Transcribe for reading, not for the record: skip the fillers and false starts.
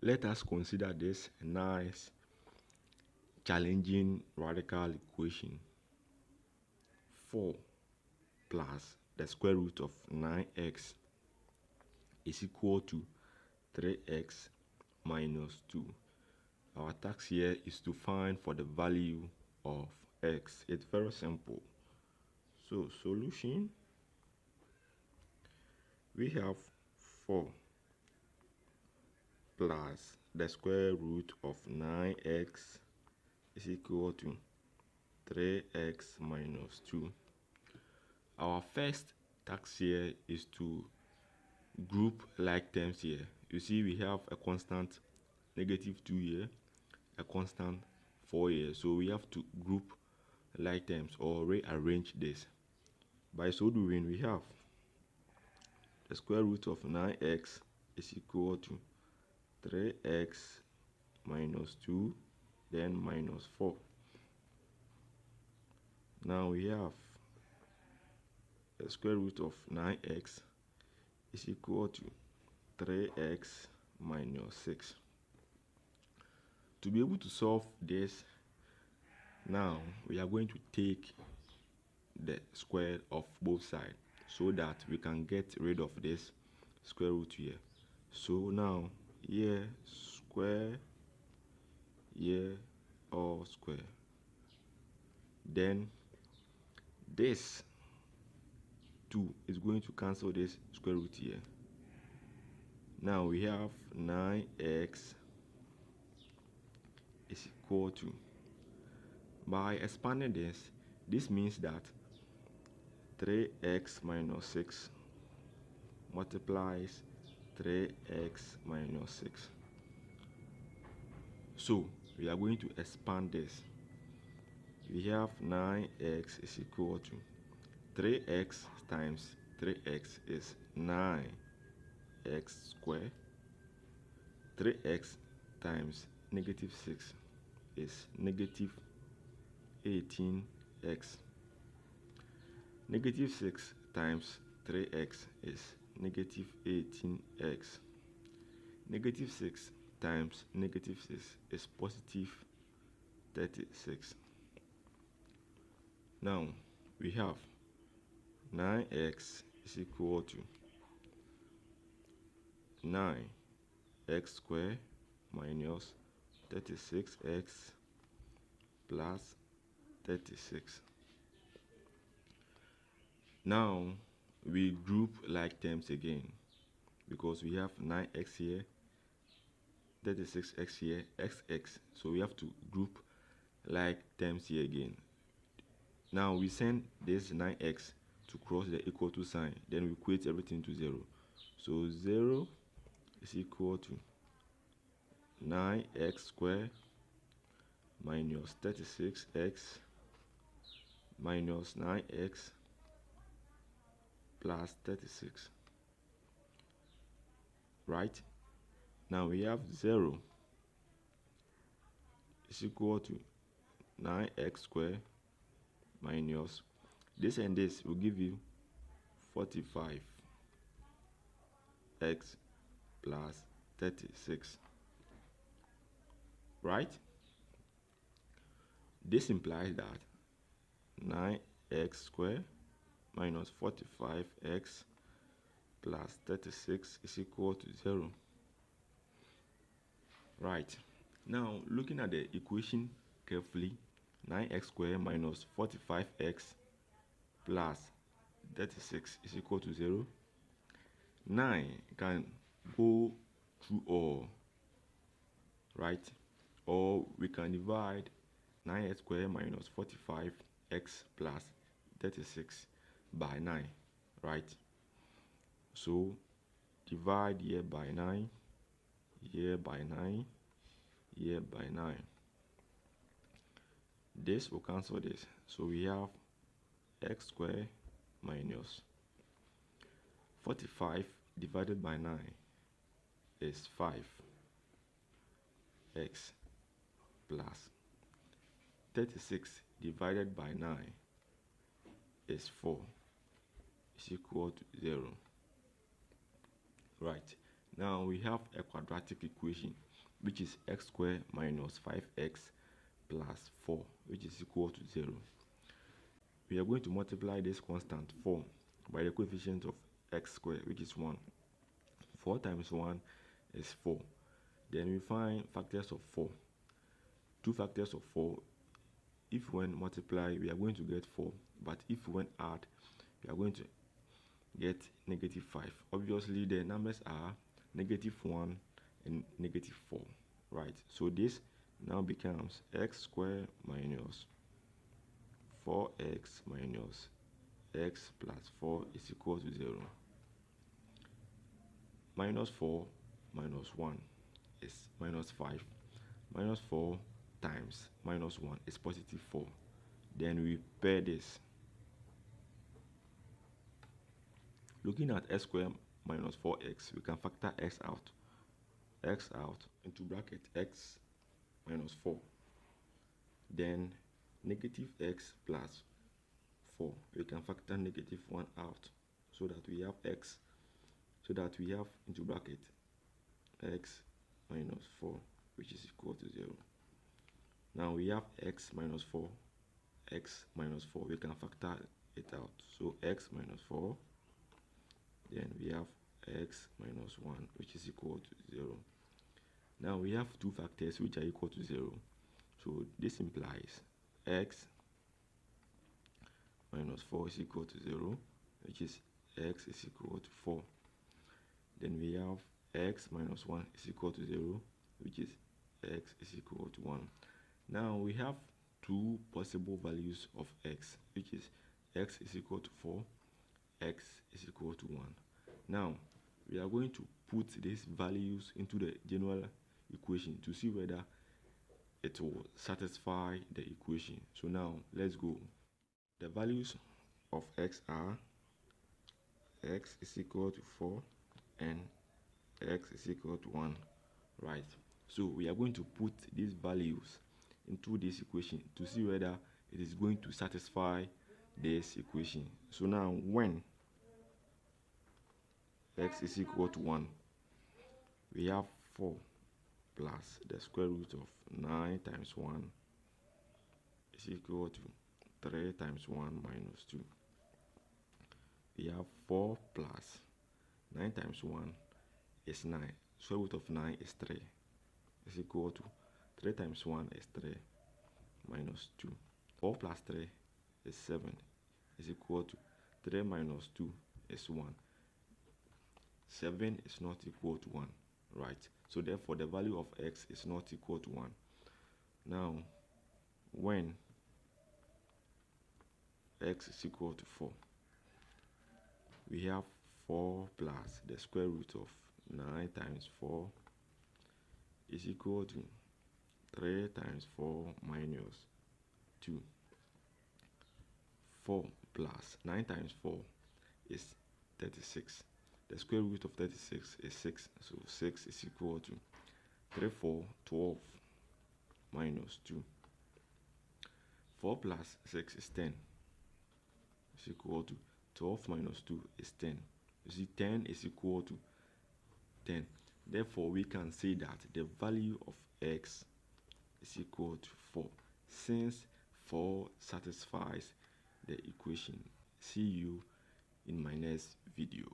Let us consider this nice challenging radical equation. 4 plus the square root of 9x is equal to 3x minus 2. Our task here is to find for the value of x. It's very simple. So solution, we have 4 plus the square root of 9x is equal to 3x minus 2. Our first task here is to group like terms here. You see we have a constant -2 here, a constant 4 here. So we have to group like terms or rearrange this. By so doing, we have the square root of 9x is equal to 3x minus 2, then minus 4. Now we have the square root of 9x is equal to 3x minus 6. To be able to solve this, now we are going to take the square of both sides so that we can get rid of this square root here. So now here square, here all square. Then this 2 is going to cancel this square root here. Now we have 9x is equal to, by expanding this means that 3x minus 6 multiplies 3x minus 6. So we are going to expand this. We have 9x is equal to 3x times 3x is 9x squared. 3x times -6 is -18x. -6 times 3x is -18x. -6 times -6 is +36. Now we have 9x is equal to 9x squared minus 36x plus 36. Now we group like terms again because we have 9x here, 36x here, xx. So we have to group like terms here again. Now we send this 9x to cross the equal to sign, then we equate everything to 0. So 0 is equal to 9x squared minus 36x minus 9x plus 36. Right? Now we have 0 is equal to 9x squared minus this and this will give you 45x plus 36. Right? This implies that 9x squared minus 45x plus 36 is equal to 0. Right. Now looking at the equation carefully, 9x squared minus 45x plus 36 is equal to 0. 9 can go through all, right? Or we can divide 9x squared minus 45x plus 36 by 9, right? So divide here by 9, here by 9, here by 9. This will cancel this. So we have x squared minus 45 divided by 9 is 5x plus 36 divided by 9 is 4 is equal to 0. Right. Now we have a quadratic equation. which is x squared minus 5x plus 4, which is equal to 0. We are going to multiply this constant 4 by the coefficient of x squared, which is 1. 4 times 1 is 4. Then we find factors of 4. 2 factors of 4. If when multiply, we are going to get 4. But if when add, we are going to get negative 5. Obviously, the numbers are negative 1 and negative 4. Right? So this now becomes x squared minus 4x minus x plus 4 is equal to 0. Minus 4 minus 1 is minus 5. Minus 4 times minus 1 is positive 4. Then we pair this. Looking at x squared minus 4x, we can factor x out. X out into bracket x minus 4. Then negative x plus 4. We can factor negative 1 out so that we have x. So that we have into bracket x minus 4, which is equal to 0. Now we have x minus 4. X minus 4. We can factor it out. So x minus 4. Then we have x minus 1, which is equal to 0. Now we have two factors which are equal to 0. So this implies x minus 4 is equal to 0, which is x is equal to 4. Then we have x minus 1 is equal to 0, which is x is equal to 1. Now we have two possible values of x, which is x is equal to 4, x is equal to 1. Now we are going to put these values into the general equation to see whether it will satisfy the equation. So now let's go. The values of x are x is equal to 4 and x is equal to 1, right? So we are going to put these values into this equation to see whether it is going to satisfy this equation. So now when x is equal to 1, we have 4 plus the square root of 9 times 1 is equal to 3 times 1 minus 2. We have 4 plus 9 times 1 is 9. Square root of 9 is 3. Is equal to 3 times 1 is 3 minus 2. 4 plus 3 is 7. Is equal to 3 minus 2 is 1. 7 is not equal to 1. Right? So therefore the value of x is not equal to 1. Now when x is equal to 4, we have 4 plus the square root of 9 times 4 is equal to 3 times 4 minus 2. 4 plus 9 times 4 is 36. The square root of 36 is 6. So 6 is equal to 3, 4, 12 minus 2. 4 plus 6 is 10. Is equal to 12 minus 2 is 10. You see, 10 is equal to 10. Therefore, we can say that the value of x is equal to 4, since 4 satisfies the equation. See you in my next video.